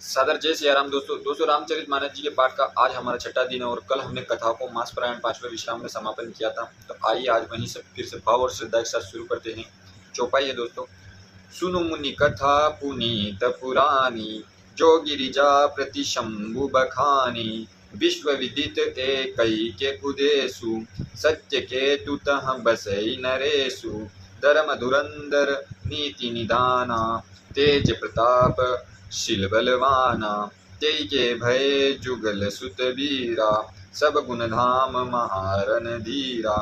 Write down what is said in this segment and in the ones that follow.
सादर जय सिया राम। दोस्तों रामचरितमानस जी के पाठ का आज हमारा छठा दिन है और कल हमने कथा को मास पारायण 5वें विश्राम में समापन किया था। तो आइए आज वहीं से फिर से भाव और श्रद्धा के साथ शुरू करते हैं। चौपाई है दोस्तों। सुनु मुनि कथा पुनीत पुरानी, जो गिरिजा प्रति शंभु बखानी। विश्व विदित एकई के उदेसु, सत्य के तुतः बसई नरेशु। धर्म धुरंधर नीति निदाना, तेज प्रताप शील बलवाना। तेई के भय जुगल सुत वीरा, सब गुण धाम महारन धीरा।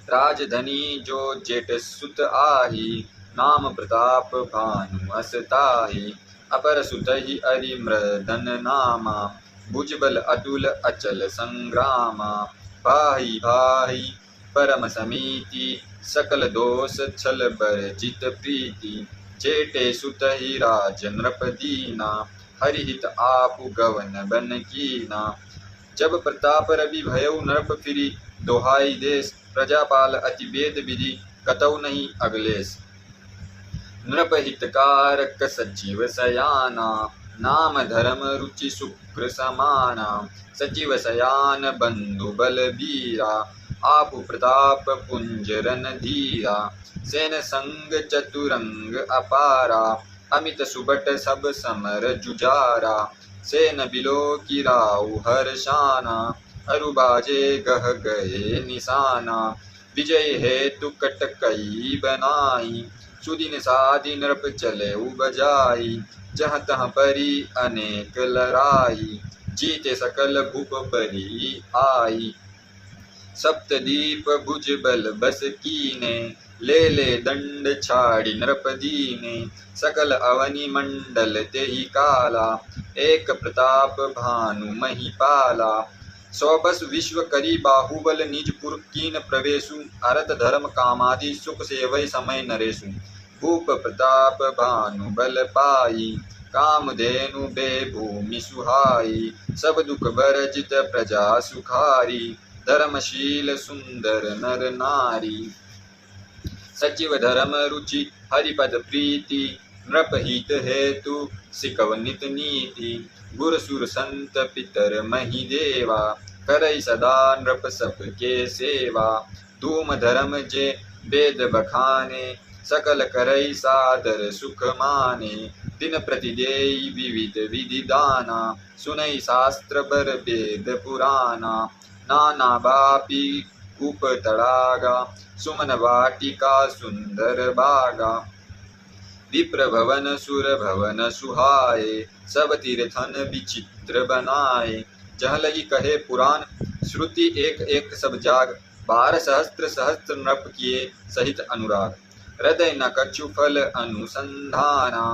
राजधनी जो जेठ सुत आही, नाम प्रताप भानु असताही। अपर सुत ही अरिमर्दन नामा, भुजबल अतुल अचल संग्रामा। भाई भाई परम समीति, सकल दोष छल बरजित प्रीति। जेठे सुत ही राज नृप दीना, हरिहित आपु गवन बन कीना। जब प्रताप रवि भयउ नृप फिरी, दोहाई देश प्रजापाल अति वेद विधि। कतौ नहीं अगलेश, नृप हितकारक सचिव सयाना। नाम धर्म रुचि शुक्र समाना, सचिव सयान बंधु बलबीरा। आपु प्रताप पुंज रन धीरा, सेन संग चतुरंग अपारा। अमित सुबट सब समर जुझारा, सेन बिलो की राउ हर्षाना। अरु बाजे गह गए निशाना, विजय हेतु कटकई बनाई। सुदिन सादि नृप चले बजाई, जहाँ तहाँ परी अनेक लड़ाई। जीते सकल भूप परी आई, सप्तदीप भुज बल बस कीने। ले दंड छाड़ी नृप दीने, सकल अवनि मंडल तेहि काला। एक प्रताप भानु महिपाला, सौबस विश्व करी बाहुबल। निजपुर कीन प्रवेशु, अरत धर्म कामादि सुख सेवै समय नरेशु। भूप प्रताप भानु बल पाई, कामधेनु बे भूमि सुहाई। सब दुख बरजित प्रजा सुखारी, धर्मशील सुंदर नर नारी। सचिव धर्म रुचि हरिपद प्रीति, नृप हित हेतु सिकव नित नीति। गुर सुर संत पितर मही देवा, करई सदा नृप सबके सेवा। धूम धर्म जे वेद बखाने, सकल करई सादर सुख माने। दिन प्रति देई विविध विधि दाना, सुनई शास्त्र बर वेद पुराना। नाना बापी कूप तड़ागा, सुमन वाटिका सुंदर बागा। विप्र भवन सुर भवन सुहाए, सब तीर्थन विचित्र बनाए। जहलई कहे पुराण श्रुति एक एक सब जाग। 12 सहस्त्र सहस्त्र नृप किए सहित अनुराग। हृदय न कछु फल अनुसंधाना,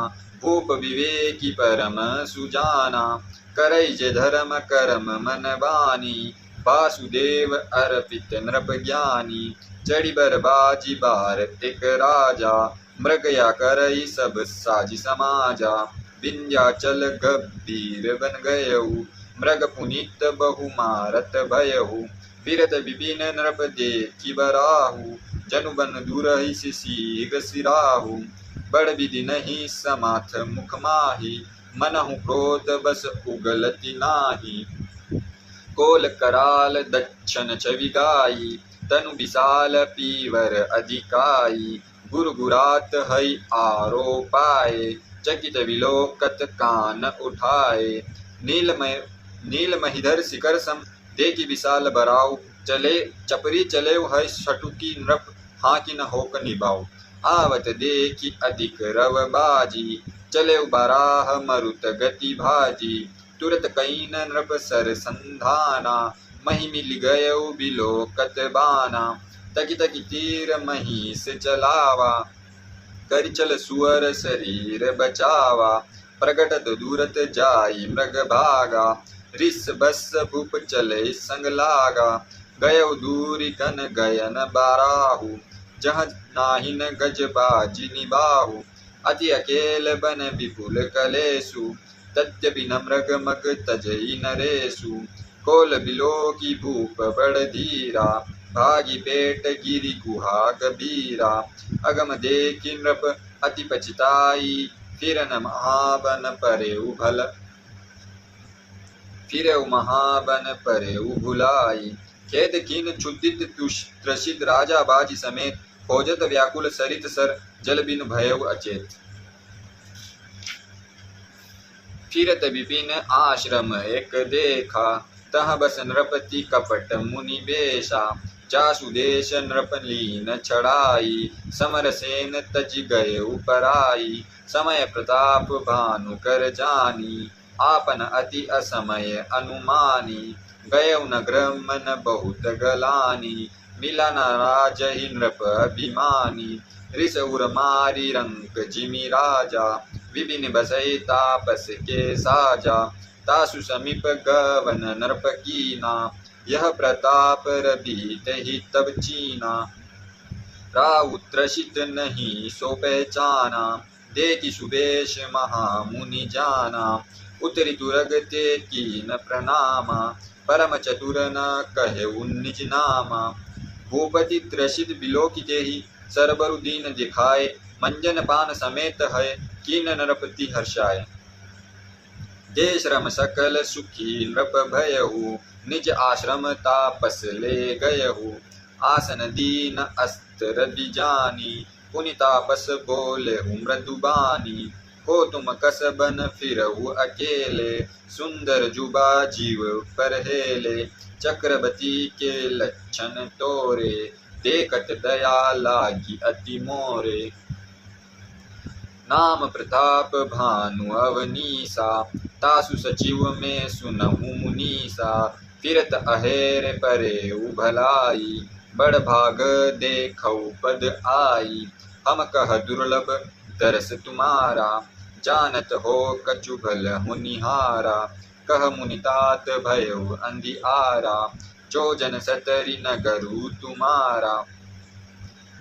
भूप विवेकी परम सुजाना। करई जे धर्म कर्म मन बानी, वासुदेव अर्पित नृप ज्ञानी। चढ़ी बरबाजी बार एक राजा, मृग या करई सब साजी समाजा। विंध्याचल गंभीर बन गयऊ, मृग पुनीत बहु मारत भयहु। विरत विपिन नृप देखि बराहु, जनु बन दुरहि शीघ्र सिराहु। बड़ विधि नहीं समाथ मुख माही, मनहु क्रोध बस उगलति नाही। कोल कराल दक्षन छवि गाई, तनु विशाल पीवर अधिकाई। गुरगुरात हई आरोपाए, चकित विलोकत कान उठाए। नीलमहिधर शिखर सम, देखि विशाल बराऊ। चले चपरी चले है शटुकी नृप, हाँकि न होक निभाऊ। आवत देखि अधिक रव बाजी, चले बराह मरुत गति भाजी। तुरत कईन नृप सर संधाना, मही मिल गयऊ बिलोकत बाना। तकी तकी तीर महिष चलावा, कर चल सुअर शरीर बचावा। प्रगटत दूरत जाई मृग भागा, रिस बस भूप चले संग लागा। गयऊ दूरी कन गयन बाराहु, जहाँ नाहिन गज बाजी निबाहु। अति अकेल बन विपुल कलेसु, तद्यपि न मृग मग तजई नरेशु। कोल बिलो की भूप बड़ धीरा, भागी पेट गिरी गुहा गभीरा। अगम देखि नृप अति पछताई, फिर न महाबन परेऊ भल, फिर महाबन परेऊ भुलाई। खेद कीन क्षुदित त्रसित राजा बाजी समेत, खोजत व्याकुल सरित सर, जल बिन भयउ अचेत। फिरत विपिन आश्रम एक देखा, तह बस नृपति कपट मुनि बेशा। जासु देश नृपलीन चढ़ाई, समर सेन तज गए उपराई। समय प्रताप भानु कर जानी, आपन अति असमय अनुमानी। गयउ नगर मन बहुत गलानी, मिला न राजहि नृप अभिमानी। ऋष उर मारी रंक जिमि राजा, विपिन बसई तापस के साजा। तासु समीप गवन नृप कीना, यह प्रताप रबीत ही तब चीना। राउ त्रसित नहीं सो पहचाना, देखि सुबेश महामुनि जाना। उतरि तुरग ते कीन प्रणामा, परम चतुर न कहेउ निज नामा। भूपति त्रसित बिलोकि तेहि, सरबरु दीन दिखाए। मंजन पान समेत है, कीन नृपति हर्षाए। देश श्रम सकल सुखी नृप भयहु, निज आश्रम तापस ले गयहु। आसन दीन अस्त्र बिजानी, पुनि तापस बोलेहु मृदुबानी। हो तुम कस बन फिरहु अकेले, सुंदर जुबा जीव परहेले। चक्रवती के लक्षण तोरे, देखत दया लागी अति मोरे। नाम प्रताप भानु अवनीसा, तासु सचिव में सुनहु मुनीसा। फिरत अहेर परेऊ भलाई, बड़ भाग देखऊ पद आई। हम कह दुर्लभ दरस तुम्हारा, जानत हो कछु भल मुनिहारा। कह मुनितात भयऊ अंधियारा, जो जन सतरि नगरु तुम्हारा।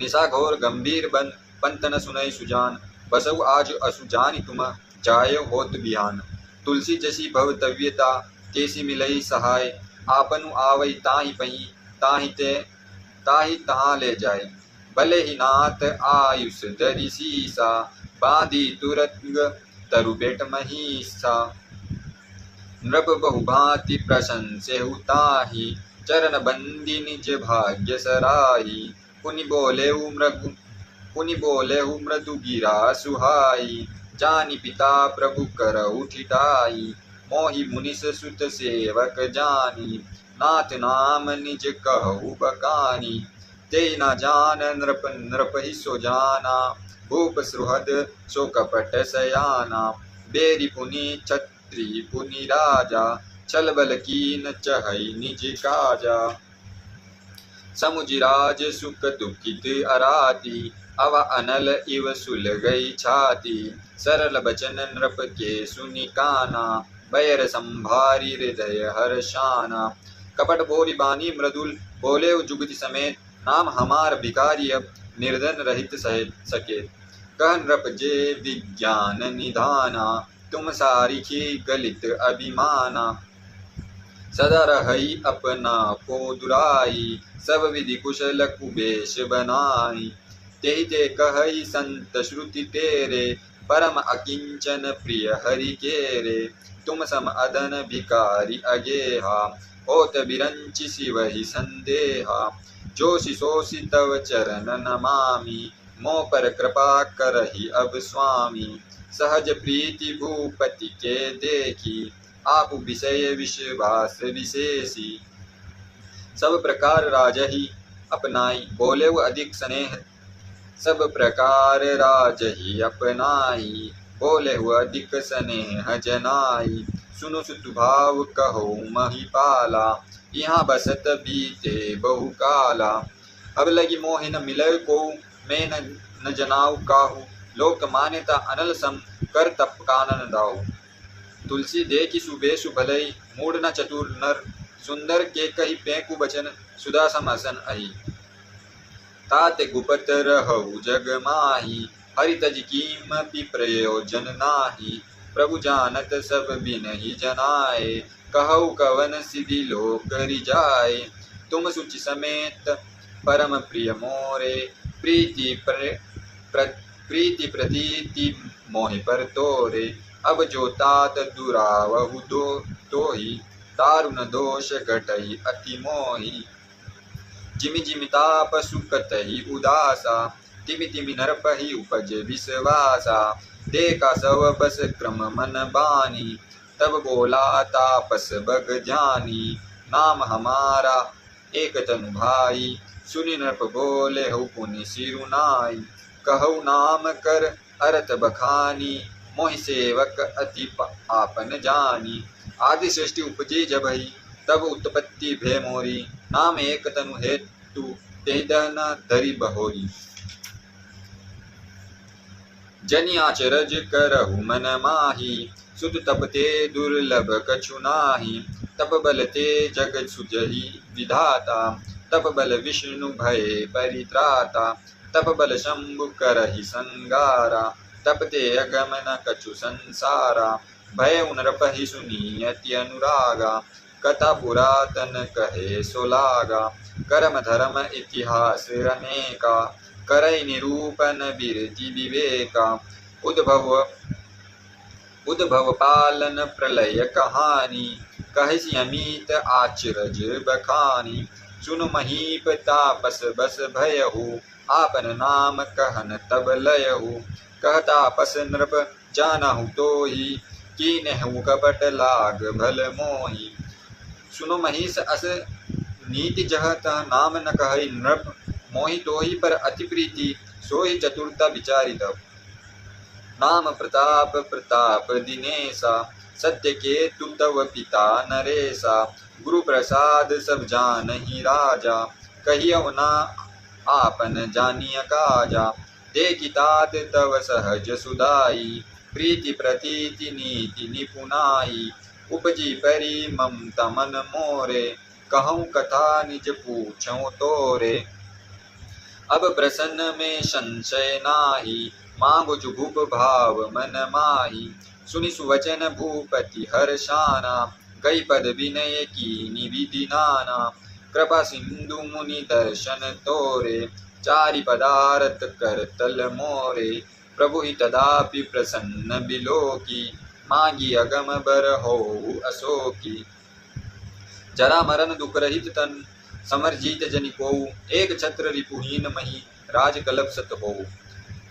निशा घोर गंभीर बन, पंत न सुनई सुजान। बसऊ आज असु जानि तुम, जाय होत बिहान। तुलसी जसी भवतव्यता, केसी मिलई सहाय। आपनु आवई ताहि पही, ताहि तहाँ ले जाय। भले ही नाथ आयुष धरि सीसा, बांधी तुरंग तरु बेट महिषा। नृप बहुभांति प्रशंसेहु ताहि, चरण बंदी निज भाग्य सराही। पुनि बोलेहु मृदु गिरा सुहाई, जानि पिता प्रभु करउ ठिठाई। मोहि मुनिस सुत सेवक जानी, नाथ नाम निज कहु बकानी। ते न जान नृप ही सो जाना, भूप सुहृद सो कपट सयाना। बेरी पुनि छत्री पुनि राजा, छल बल कीन चहई निज काजा। समुजिराज सुख दुखित अराती, अव अनल इव सुल गई छाती। सरल बचन नृप के सुनि काना, बैर संभारी हृदय हर्षाना। कपट बोली बानी मृदुल, बोले जुगति समेत। नाम हमार भिखारी अब, निर्धन रहित सके। कह नृप जे विज्ञान निधाना, तुम सारिखी गलित अभिमाना। सदा रहई अपना को दुराई, सब विधि कुशल कुबेश बनाई। तेहि ते कहई संत श्रुति तेरे, परम अकिंचन प्रिय हरि केरे। तुम सम अदन भिकारी अगेहा, होत बिरंचि शिवहि संदेहा। जोषि सोषि तव चरण नमामि, मोह पर कृपा करहि अब स्वामी। सहज प्रीति भूपति के देखी, आप विषय विश्वास विशेषी। सब प्रकार राजहि अपनाई, बोले वो अधिक स्नेह। सब प्रकार राजहि अपनाई, बोले वो अधिक स्नेह जनाई। सुनु सुत भाव कहो महिपाला, यहाँ बसत बीते बहु काला। अब लगी मोहि न मिलय को, मैं न जनाऊ काहू। लोक मान्यता अनल सम, कर तप कानन दाऊ। तुलसी देखि सुबेशु भलई, मूड न चतुर नर। सुंदर के कही पेकु बचन, सुधा समसन अहि। तात गुपत रहु जग माही, हरि तज कीमपि प्रयोजन नाही। प्रभु जानत सब बिनहि जनाए, कहु कवन सिधि लोक रिजाए। तुम सुचि समेत परम प्रिय मोरे, प्रीति प्रीति प्रतीति मोहि पर तोरे। अब जो तात दुरावहु तो ही दारुण दोष घटई अति मोहि। जिमि जिमि ताप सुकतहि उदासा तिमि तिमि नरपहि उपज विश्वासा। देखा सब बस क्रम मन बानी तब बोला तापस बग जानी। नाम हमारा एक तनु भाई सुनि नृप बोले हो पुनि सिरुनाई। कहु नाम कर अरत बखानी मोहि सेवक अति आपन जानी। आदि सृष्टि उपजे जबहि तब उत्पत्ति भे मोरी। नाम एक तनु हेतु तेहि दहन धरि बहोरी। जनि आचरज करहु मन माही सुत तपते दुर्लभ कछु नाही। तप बल ते जग सुजहि विधाता तप बल विष्णु भय परित्राता। तप बल शंभु करहि संगारा तप ते अगमन कछु संसारा। भय नृपहि सुनी अति अनुरागा कथा पुरातन कहे सोलागा। कर्म धर्म इतिहास अनेका करई निरूपण बिरति विवेका। उद्भव पालन प्रलय कहानी कहसी अमित आचरज बखानी। सुन महीप तापस बस भयहु आपन नाम कहन तब लयहु। कहता पस नृप जानहु तोहि कीनहु कपट लाग भल मोहि। सुनो महिष अस नीति जहत नाम न कहई नृप मोहि तोहि पर अति प्रीति सोहि चतुरता विचारित। नाम प्रताप प्रताप दिनेशा सत्य के तु तव पिता नरेशा। गुरु प्रसाद सब जानहि राजा कहियौ ना आपन जानिय काजा। देखि तात तव सहज सुदाई प्रीति प्रतीति नीति निपुनाई। उपजी परि ममता मन मोरे कहूँ कथा निज पूछऊँ तोरे। अब प्रसन्न में संशय नाही मांगो जुगुप भाव मन माही। सुनि सुवचन भूपति हर्षाना गई पद विनय की निविधि नाना। कृपा सिंधु मुनि दर्शन तोरे चारि पदारथ कर तल मोरे। प्रभु ही तदापि प्रसन्न बिलोकी मांगी अगम बर हो अशोकी। जरा मरण दुख रहित तन समर जीत जनि कोउ। एक छत्र रिपुहीन मही राज कलप सत हो।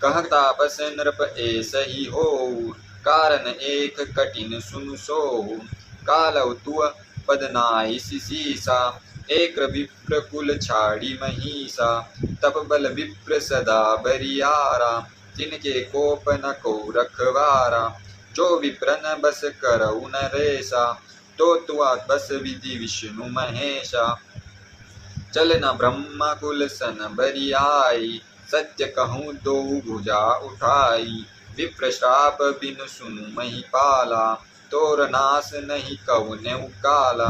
कह तापस नृप ऐसहि हो कारण एक कठिन सुनु सोहु। कालौ तुअ पद नाई सीसा एक विप्र कुल छाड़ी महिषा। तप बल विप्र सदा बरियारा तिनके कोप न को रखवारा। जो विप्रन बस करऊ नरेशा तो तुआ बस विधि विष्णु महेशा। चल न ब्रह्म कुल सन बरियाई सत्य कहूँ दो भुजा उठाई। विप्र श्राप बिनु सुनु महिपाला तोर नाश नहीं कहु नेउ काला।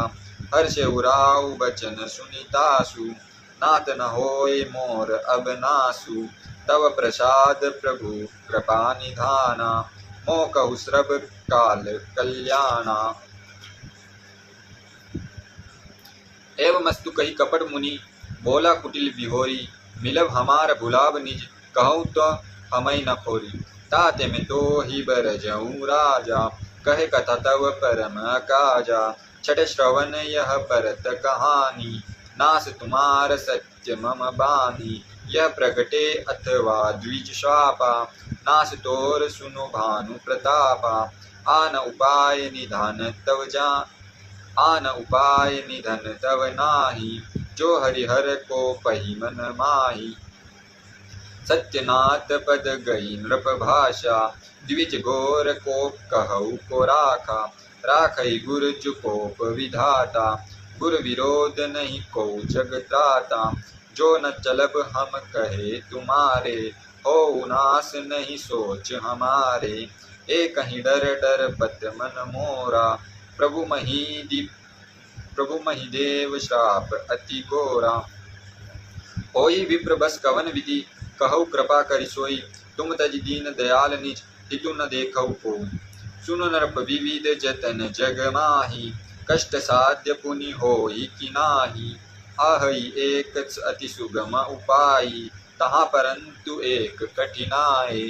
हर्ष उराउ बचन सुनितासु नाथ न होय मोर अब नासु। तव प्रसाद प्रभु कृपा निधाना मोह कहु श्रभ काल कल्याणा। एवमस्तु कही कपट मुनि बोला कुटिल बिहोरी। मिलब हमार भुलाब निज कहूँ तो हमई न खोरी। ताते में तो ही बरजऊँ राजा कहे कथा तव परम काजा। छठ श्रवण यह परत कहानी नास तुम्हार सत्य मम बानी। यह प्रगटे अथवा द्विज श्वापा नास तोर सुनो भानु प्रतापा। आन उपाय निधान तव नाही जो हरिहर को पही मन माही। सत्यनाथ पद गई नृप भाषा द्विज घोर कोप कहु को राखा। राखई गुर जुकोप विधाता गुर विरोध नहीं को जगत्राता। जो न चलब हम कहे तुम्हारे हो नाश नहीं सोच हमारे। एक ही डर डर पत मन मोरा प्रभु महिदेव श्राप अति घोरा। होई विप्र बस कवन विधि कहु कृपा करि सोई। तुम तज दीन दयाल निज हितु न देखौ कोई। सुनो नरप विविध जतन जग माही कष्ट साध्य पुनि होई कि नाही। आहई एक अति सुगम उपाई तहाँ परंतु एक कठिनाई,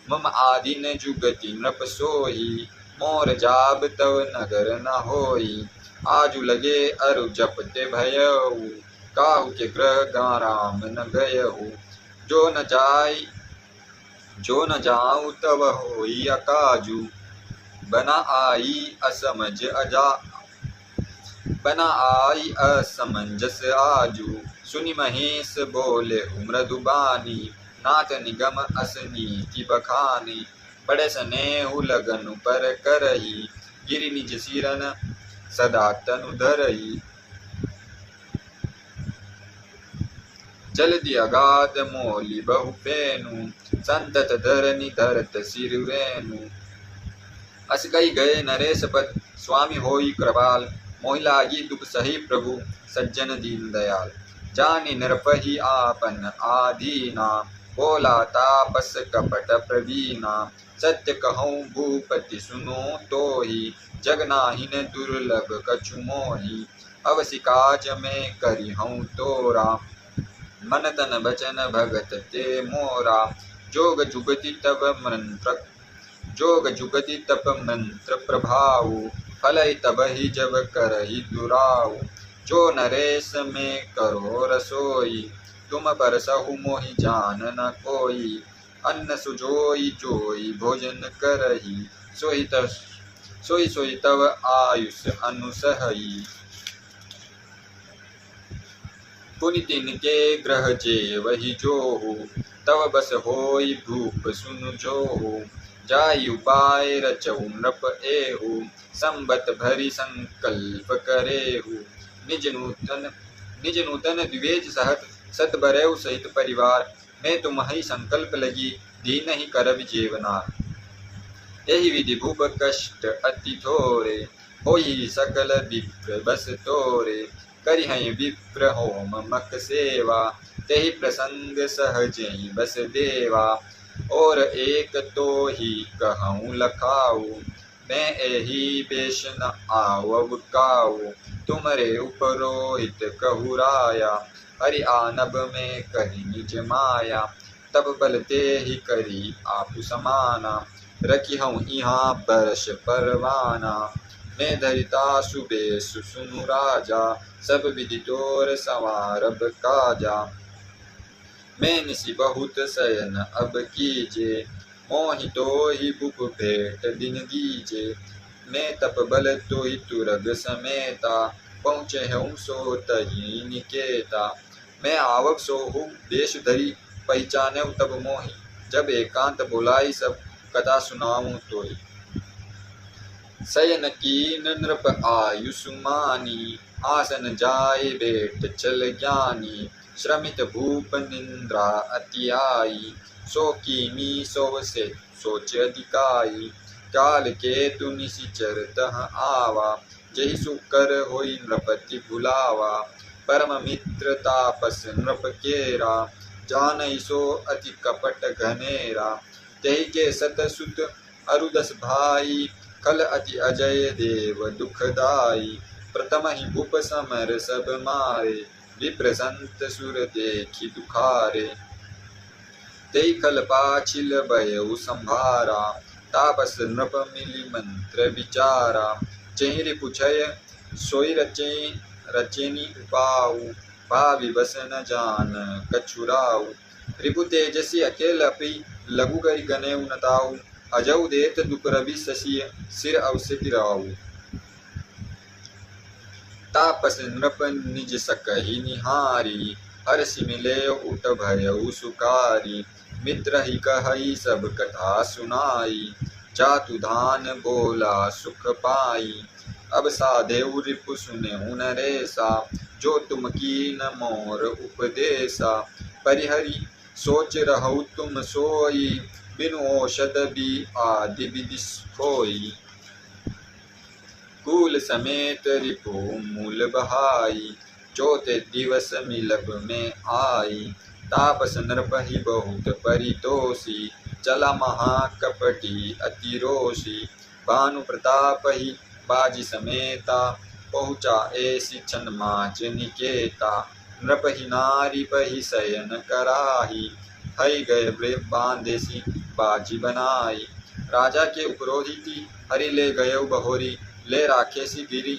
मम आदिन जुगति नृप सोही, मोर जाब तव नगर न होई। आजु लगे अरु जपते भयऊ, काहू के ग्रह गाराम न गयऊ। जो न जाऊ तब होई अकाजू, बना आई असमंजस आजू। सुनि महेश बोले मृदुबानी, नाथ निगम अस नीति बखानी। बड़े स्नेहु लगनु पर करही, गिरि निज सिरन सदा तनु धरही। जलधि अगाध मोली बहु फेनु, संतत धरनी धरत सिर रेनु। अस कही गए नरेश पद, स्वामी होई कृपाल। मोहि लागी दुख सही प्रभु, सज्जन दीन दयाल। जानि नृपहि आपन आधीना, बोला तापस कपट प्रवीणा। सत्य कहूँ भूपति सुनो तोहि, जग नाहिन दुर्लभ कछु मोहि। अवसि काज में करिहउँ तोरा, मन तन बचन भगत ते मोरा। जोग जुगति तप मंत्र प्रभाऊ, फलहि तबहि जब करहि दुराऊ। जो नरेश में करो रसोई, तुम बरसहु मोहि जान न कोई। अन्न सुजोई जोई भोजन करही, सोई तव आयुष अनुसहई। पुनि तिनके ग्रह जेवहि जोहु, तव बस होई भूप सुनु जोहु। जाई उपाय रचऊ नृप एहु, संबत भरी संकल्प करेहु। निज नूतन द्विवेज सहत, सत बरऊ सहित परिवार। मैं तुम्हि संकल्प लगी, दीन ही करब जेवनार। यही विधि भूप कष्ट अति थोरे, होई सकल विप्र बस तोरे। करिहै विप्र होम मक सेवा, तेहि प्रसंग सहजहि बस देवा। और एक तो ही कहूँ लखाऊ, मैं एही बेश न आवब काऊ। तुमरे उपरोहित कहूराया, हरि आनब में कही निज माया। तब बलते ही करी आपु समाना, रखिहऊँ इहाँ बरस परवाना। मैं धरिता सुबेश सुनु राजा, सब विधि तोर संवारब काजा। मैं निसि बहुत शयन अब कीजे, मोहि तोहि भूप भेंट दिन दीजे। मैं तप बल तोहि तुरग समेता, पहुँचे हूँ सो तही निकेता। मैं आवक सोहु देश धरी, पहचाने तब मोहि। जब एकांत बुलाई सब, कथा सुनाऊँ तोहि। शयन कीन नृप आयुष्मानी, आसन जाय भेंट चल ज्ञानी। श्रमित भूप निंद्रा अति आई, सो कीनी सो से सोच अधिकाई। काल केतु निशिचर तह आवा, जहि सुकर होई नृपति भुलावा। परम मित्र तापस नृप केरा, जानई सो अति कपट घनेरा। तहि के सत सुत अरुदस भाई, खल अति अजय देव दुखदाई। प्रथम ही भूप समर सब मारे, विप्र संत सुर देखि दुखारे। तेई खल पाछिल भयउ संभारा, तापस नृप मिली मंत्र विचारा। चहिरि पुछय सोई रचेनी उपाऊ, भावि बस न जान कछुराऊ। रिपु तेजसी अकेल अपि, लघु करि गनेउ न ताऊ। अजऊ देत दुख रवि शशि, सिर अवसे गिराऊ। तापस नृप निज सकहि निहारी, हर्षि मिले उठ भयउ सुकारी। मित्र ही कहई सब कथा सुनाई, जातु धान बोला सुख पाई। अब साधेउ रिपु सुनेउ नरेसा, जो तुम कीन मोर उपदेसा। परिहरि सोच रहु तुम सोई, बिनु औषध भी आदि विधि खोई। कुल समेत रिपु मूल बहाई, चौथे दिवस मिलब में आई। तापस नृपहि बहुत परितोषी, चला महाकपटी अति रोषी। भानु प्रताप ही बाजी समेता, पहुँचा ऐसी क्षण माच निकेता। नृपहि नारी पहि शयन कराही, हई गए ब्रेव बांधेसी बाजी बनाई। राजा के उपरोही थी हरि ले गए बहोरी, ले राखेसी गिरी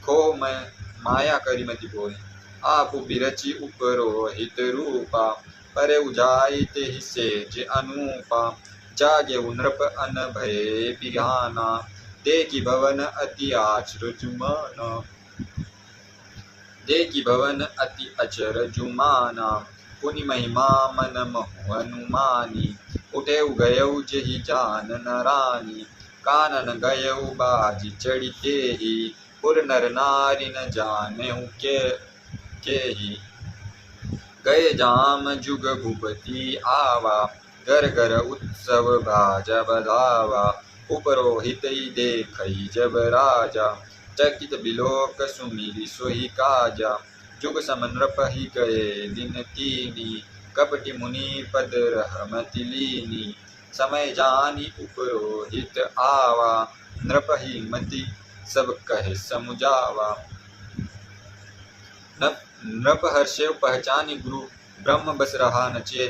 खो मैं माया करी मति बोरी। आप बिरची उपरोहित रूपा, परे उजाई ते हिस्से जे अनूपा। जागे नृप अन भय बिघाना, देखी भवन अति आचरजुमाना। देखी भवन अति अचरजुमाना, पुनि महिमा मन महु हनुमानी। उठे गयऊ जहि जान नरानी, कानन गयऊ बाजी चढ़ी ही। पुर नर नारी न जानेहु केही, गए जाम जुग भूपति आवा। घर घर उत्सव बाजा बधावा, उपरोहित देखई जब राजा। चकित बिलोक सुमिरि सोहि काजा, जुग सम नृप ही गए दिन तीनी। कपटि मुनि पद रहमति लीनी, समय जानी उपरोहित आवा। नृप ही मति सब कहे समुझावा। नृप हर्षेव पहचानी गुरु, ब्रह्म बस रहा नचे।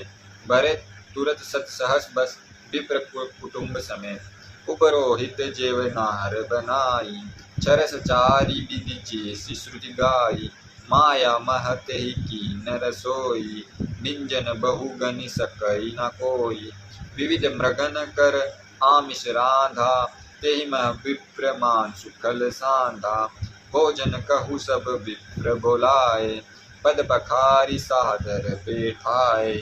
भरे तुरत सत सहस बस, विप्र कुटुंब समेत। उपरोहित जेव नार बनाई, चरस चारी विधि जेसी श्रुति गाई। माया महत ही की न रसोई, बिंजन बहुगनि सकई न कोई। विविध मृगन कर आमिष राधा, तेहि मह विप्र मान सुखल सांधा। भोजन कहु सब विप्र बोलाए, पद पखारी सादर बैठाए।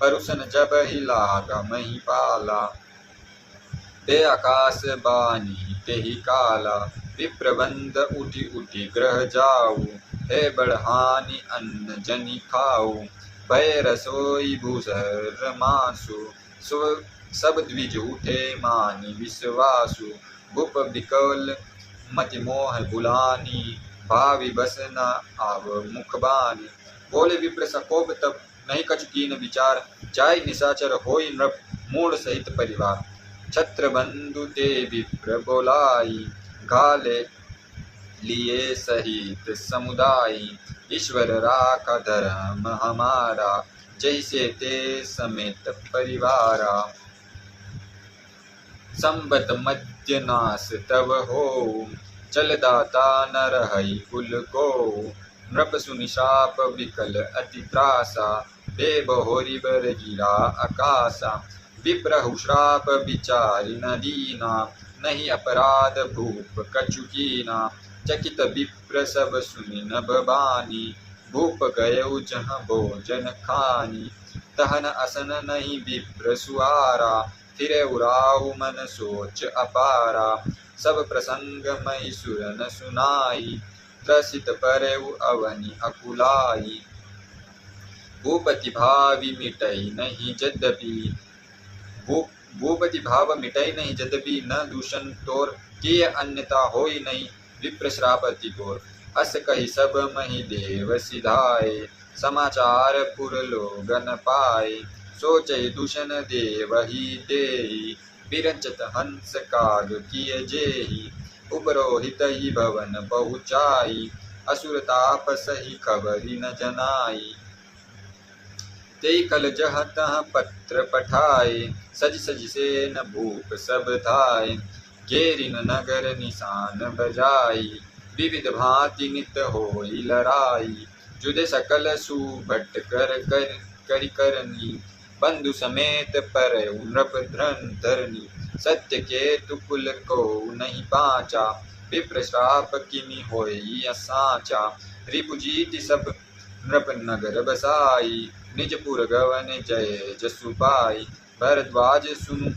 परुसन जब ही लागा मही पाला, ते आकाश बानी तेहि काला। विप्रबंद उठी उठी ग्रह जाऊ, हे बढ़हानि अन्न जनि खाऊ। भय रसोई भूसर मासु, सब द्विज उठे मानि विश्वासु। भूप बिकल मति मोह बुलानी, भावी बस न आव मुखबानी। बोले विप्र सकोप तब, नहीं कछु कीन विचार। जाय निशाचर होई नृप, मूढ़ सहित परिवार। छत्र बंधु ते विप्र बोलाई, घाले लिए सहित समुदायी। ईश्वर राखा धर्म हमारा, जैसे ते समेत परिवारा। संबत मध्य नास तब हो, चल दाता न रहई कुल को। नृप सुनि शाप विकल अति त्रासा, दे बहोरी बर गिरा आकाशा। विप्रहु श्राप विचारि न दीना, नहीं अपराध भूप कछु कीना। चकित विप्र सब सुनि नभ बानी, भूप गयउ जहाँ भोजन खानी। तहन असन नहीं विप्र सुआरा, फिरे उराऊ मन सोच अपारा। सब प्रसंग मई सुरन सुनाई, त्रसित परेउ अवनि अकुलाई। भूपति भावी मिटई नहीं यद्यपि, भूपति भाव मिटई नहीं यद्यपि। न दूषण तोर किए अन्यता होई नहीं, विप्र श्राप अति घोर। अस कही सब मही देव सिधाए, समाचार पुर लोगन पाए। सोचई दूषण देव ही देही, बिरंचत हंस काग किए जेही। उपरोहित ही भवन बहुचाई, असुर ताप सही खबरी न जनाई। ते कल जह तह पत्र पठाए, सज सज से न भूप सब धाय। घेरिन नगर निशान बजाई, विविध भांति नित होई लड़ाई। जुदे सकल सुभट करि करनी, बंधु समेत पर नृप धरनी। सत्य के तुकुल को नहीं पाचा, विप्र श्राप किमि होई साचा। रिपुजीति सब नृप नगर बसाई, निजपुर गवन जय जसु पाई। भरद्वाज सुनु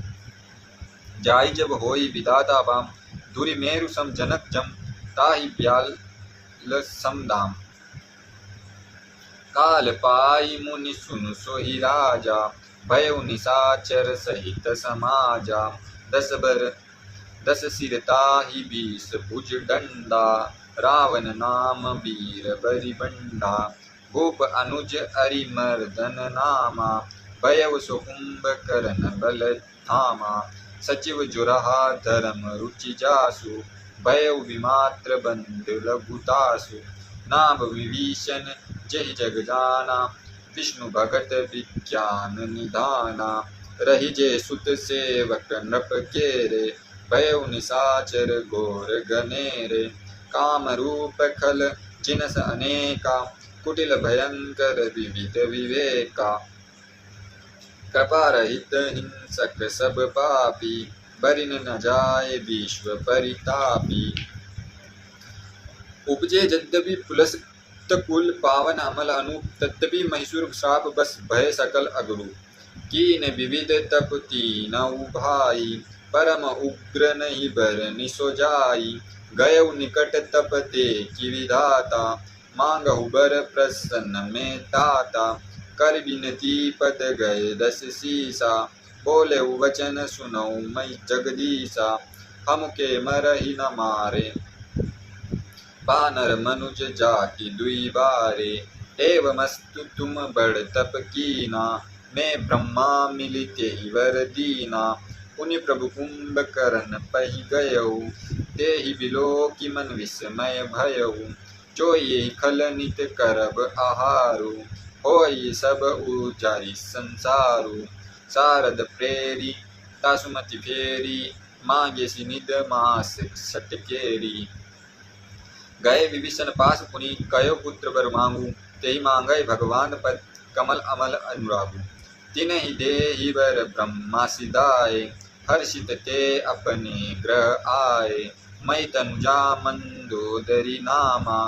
जाई जब होई विधाता बाम, धुरि मेरु सम जनक जम, ताहि ब्याल समदाम। काल पाई मुनि सुनु सोहि राजा, भयउ निशाचर सहित समाजा। 10 सिर ताहि 20 भुज डंडा, रावण नाम वीर बरिबंडा। भूप अनुज अरिमर्दन नामा, भयउ सुकुंभ करन बल धामा। सचिव जुरहा धर्म रुचि जासु, भयउ विमात्र बंद लघुतासु। नाम विभीषण जहि जग जाना, विष्णु भगत विज्ञान निधाना, रही जे सुत सेवक नृप केरे, भयउ निशाचर घोर घनेरे, काम रूप खल जिनस अनेका, कुटिल भयंकर विविध विवेका, कृपा रहित हिंसक सब पापी, बरिन न जाए विश्व परितापी। उपजे यद्यपि पुलस्त कुल, पावन अमल अनूप, तद्यपि महिषुर श्राप बस भय सकल अगरू, कीन विविध तप तीनऊ भाई, परम उग्र नहीं बरनि सो जाई, गयउ निकट तप ते की विधाता, मांगहु बर प्रसन्न में ताता, कर बिनती पद गए दस सीसा, बोले वचन सुनऊ मई जगदीसा, हम के मरहि न मारे, बानर मनुज जाति दुई बारे, एवमस्तु तुम बड़ तप कीना, मैं ब्रह्मा मिलिते ही वर दीना, पुनि प्रभु कुंभकर्ण पहि गयऊ, तेहि बिलोकि मन विस्मय भयऊ, जो ये खल नित करब आहारु, होई सब उजारि संसारु, शारद प्रेरी तासुमति फेरी, मांगे सी निद मास सटकेरी, गए विभीषण पास पुनि कयो पुत्र वर मांगू, तेहि मांगय भगवान पद कमल अमल अनुरागु, तिन्हि देहि वर ब्रह्मा सिधाए, हर्षित ते अपने ग्रह आए, मई तनुजा मंदोदरी नामा,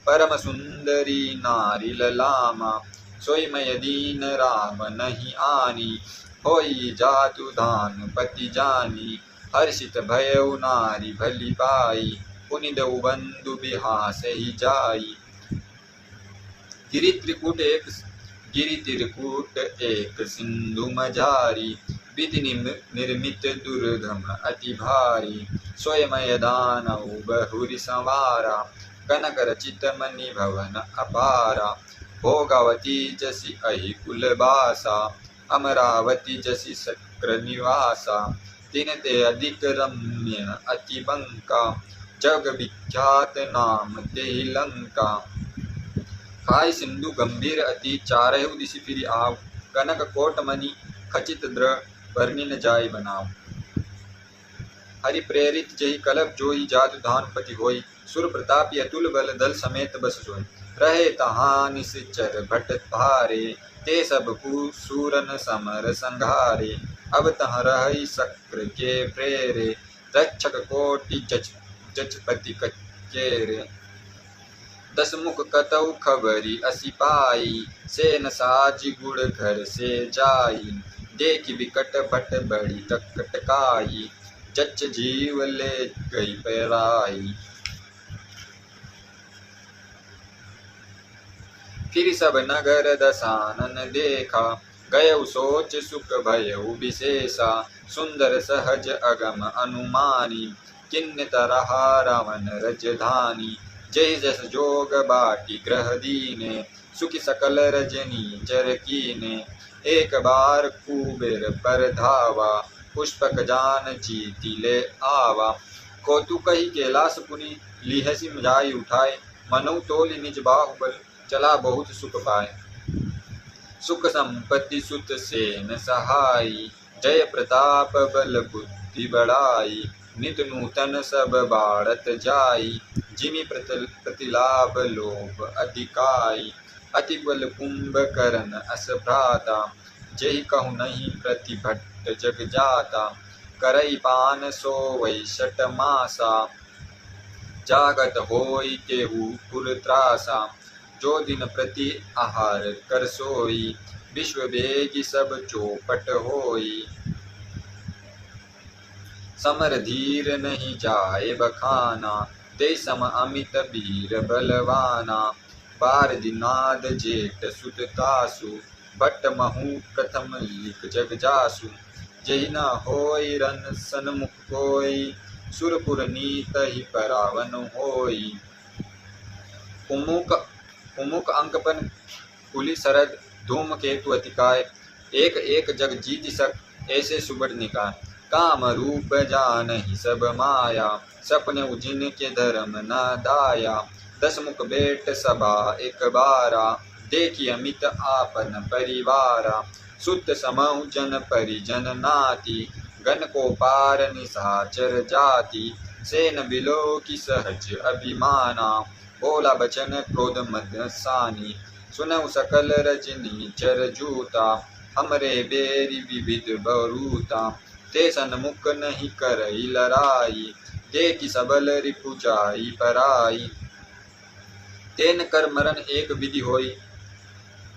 परम सुंदरी नारी ललामा, सोई मय दीन राम नहीं आनी, होई जातु धान पति जानी, हर्षित भयउ नारी भली पाई, पुनि दउ बंधु बिहास ही जाई, गिरि त्रिकूट एक सिंधु मझारी, विधि निर्मित दुर्गम अति भारी, स्वयं दानव बहुरि संवारा, कनक रचित मणि भवन अपारा, भोगावती जसि अहि कुलबासा, अमरावती जसि शक्र निवासा, तिन ते अधिक रम्य अति बंका, जग विख्यात नाम तेहि लंका, खाई सिंधु गंभीर अति, चारहु दिशि फिरि आव, कनक कोट मणि खचित दृढ़, बरनि न जाय बनाव, हरि प्रेरित जहि कलप जोई, जातु धान पति होई, सुर प्रतापी अतुल बल दल समेत बस जोई, रहे तहां निश्चर भट भारे, ते सब सूरन समर संघारे, अब तह रहि शक्र के प्रेरे, रक्षक कोटि जचपति कचेरे, दस मुख कतौ खबरी असी पाई, सेन साज गुड़ घर से जाई, देखि विकट भट बड़ी टकटकाई, जच जीव ले गई पैराई, फिर सब नगर दसानन देखा, गयउ सोच सुख भयउ विशेषा, सुंदर सहज अगम अनुमानी, किन्न तरहा रावण रजधानी, जय जस जोग बाटी ग्रह दीने, सुखी सकल रजनी चर कीने, एक बार कुबेर पर धावा, पुष्पक जान जीति ले आवा, कौतुकहि कैलास पुनि लिहसि जाय उठाए, मनु तोलि निज बाहुबल चला बहुत सुख पाए, सुख संपत्ति सुत सेन सहाई, जय प्रताप बल बुद्धि बढ़ाई, नित नूतन सब बाढ़त जाई, जिमि प्रतिलाभ लोभ अधिकाई, अति बल कुंभकर्ण अस भ्राता, जहि कहु नहीं प्रतिभट जग जाता, करई पान सोवै शट मासा, जागत होई तेहु पुर त्रासा, जो दिन प्रति आहार कर सोई, विश्व वेगी सब चौपट होई, समर धीर नहीं जाए बखाना, ते सम अमित वीर बलवाना, बार दिनाद जेठ सुत तासु, भट्ट महु प्रथम लिख जग जासु, जहि न होई रन सन्मुख कोई, सुरपुर नीत ही परावन होई, उमुक अंकपन कुली सरद धूम केतु अतिकाय, एक एक जग जीत सक ऐसे सुबड़ निकाय, काम रूप जानहि सब माया, सपने उजिन के धर्म न दाया, दस मुख बेट सभा एक बारा, देखी अमित आपन परिवारा, सुत समहु जन परिजन नाती, गण को पार निशाचर जाति, सेन बिलो की सहज अभिमाना, बोला बचन क्रोध मद सानी, सुनऊ सकल रजनी चर जूता, हमरे बेरी विविध बरूता, ते सन्मुख नहीं करई लड़ाई, देखी सबल रिपु जाई पराई, तेन कर मरण एक विधि होई,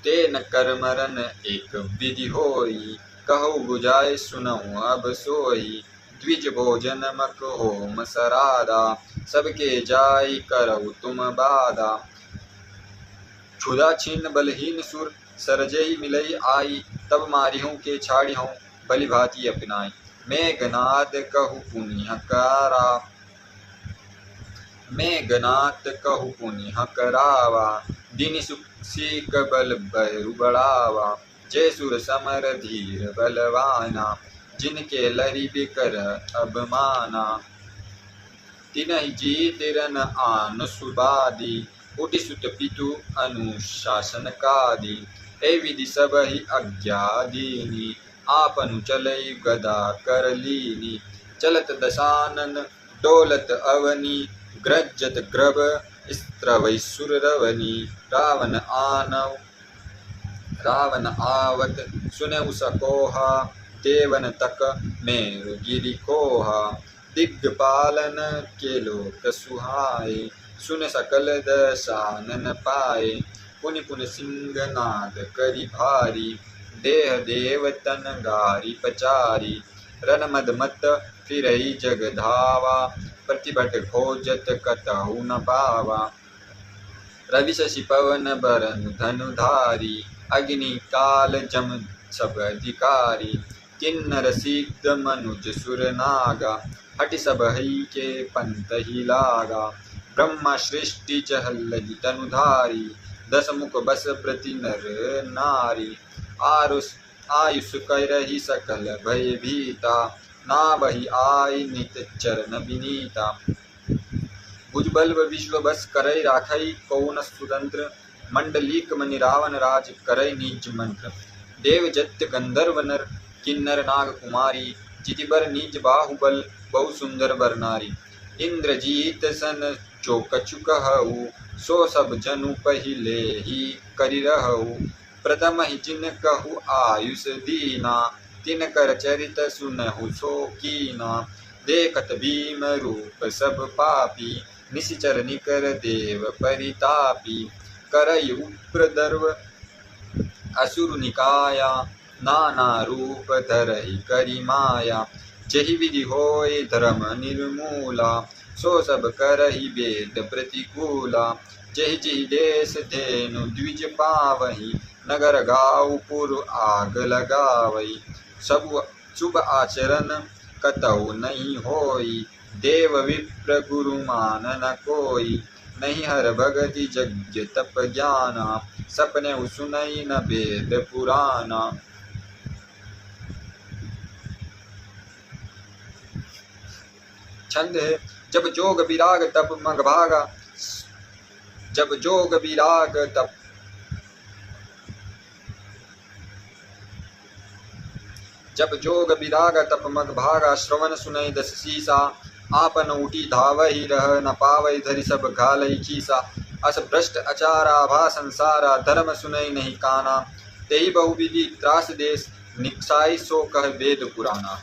तेन कर मरण एक विधि होई, कहु बुझाए सुनऊ अब सोई, द्विज भोजन मक होम सरादा, सबके जाई करऊ तुम बादा, क्षुधा छिन्न बलहीन सुर सरजई मिलई आई, तब मारिहूँ के छाड़िहूँ बलि भांति अपनाई, मेघनाद कहु पुण्यकारा, मेघनाथ कहु पुण्य करावा, दिन सीक बल बरु बढ़ावा, जय सुर समर धीर बलवाना, जिनके लरि बिकर अबमाना, तिनहि जीत रन आन सुबादी, उठि सुत पितु अनुशासन कादी, ए विधि सब ही आज्ञा दीनी, आपनु चलई गदा कर लीनी, चलत दशानन डोलत अवनी, ग्रज्जत ग्रभ स्त्रवै सुर रवनी, रावण आवत सुनऊ सकोहा, देवन तक मेरु गिरि कोहा, दिग्पालन के लोक सुहाए, सुन सकल दशानन पाए, पुनि पुनि सिंहनाद करि भारी, देह देव तन गारी पचारी, रन मद मत फिरई जग धावा, प्रतिभट खोजत कतहु न पावा, रवि शशि पवन बरन धनुधारी, अग्नि काल जम सब अधिकारी, किन्नर सिद्ध मनुज सुर नागा, हटि सब हई के पंत ही लागा, ब्रह्मा सृष्टि चहल तनुधारी, दस मुख बस प्रति नर नारी, आयुष करहि सकल भय भीता, ना बही आई नित चरण विनीता, भुजबल विश्व बस करई राखई कौन स्वतंत्र, मंडलीक मनि रावण राज करई निज मंत्र, देव जत्य गंधर्व नर किन्नर नाग कुमारी, जितिबर निज बाहुबल बहु सुंदर बर नारी, इंद्रजीत सन जो कछु कहऊ, सो सब जनु पहिले ही करि रहऊ, प्रथम ही जिन कहु आयुष दीना, तिन कर चरित सुनहु सो कीना, देखत भीम रूप सब पापी, निशिचर निकर देव परितापी, करई उप्रदर्व असुर निकाया, नाना रूप धरहि करि माया, जहि विधि होय धर्म निर्मूला, सो सब करहि वेद प्रतिकूला, जहि जहि देश धेनु द्विज पावहि, नगर गाँव पुर आग लगावई, सब शुभ आचरण कतहु नहीं होई, देव विप्र गुरु मान न कोई, नहीं हर भगति यज्ञ तप ज्ञाना, सपने सुनई न वेद पुराना। छंद है जब जोग विराग तप मग भागा, जब जोग विराग तप जब जोग विराग तप मग भागा, श्रवण सुनई दस सीसा, आपन उठी धावहि रह न पावई, धरि सब घालई खीसा, अस भ्रष्ट अचारा भा संसारा, धर्म सुनई नहीं काना, तेहि बहुविधि त्रास देश, निकसाई सो कह वेद पुराना,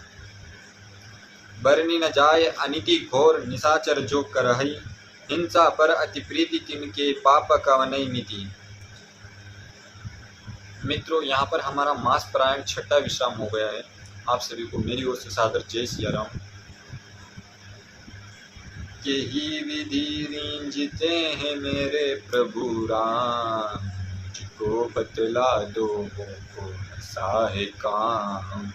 बरनी न जाय अनिति घोर, निशाचर जो करहई, हिंसा पर अति प्रीति, तिनके पाप कवनई मिति। मित्रों, यहाँ पर हमारा मास पारायण छठा विश्राम हो गया है। आप सभी को मेरी ओर से सादर जय सिया राम। यही विधि रींझते हैं मेरे प्रभु राम, जिसको बतला दो वो ऐसा है काम।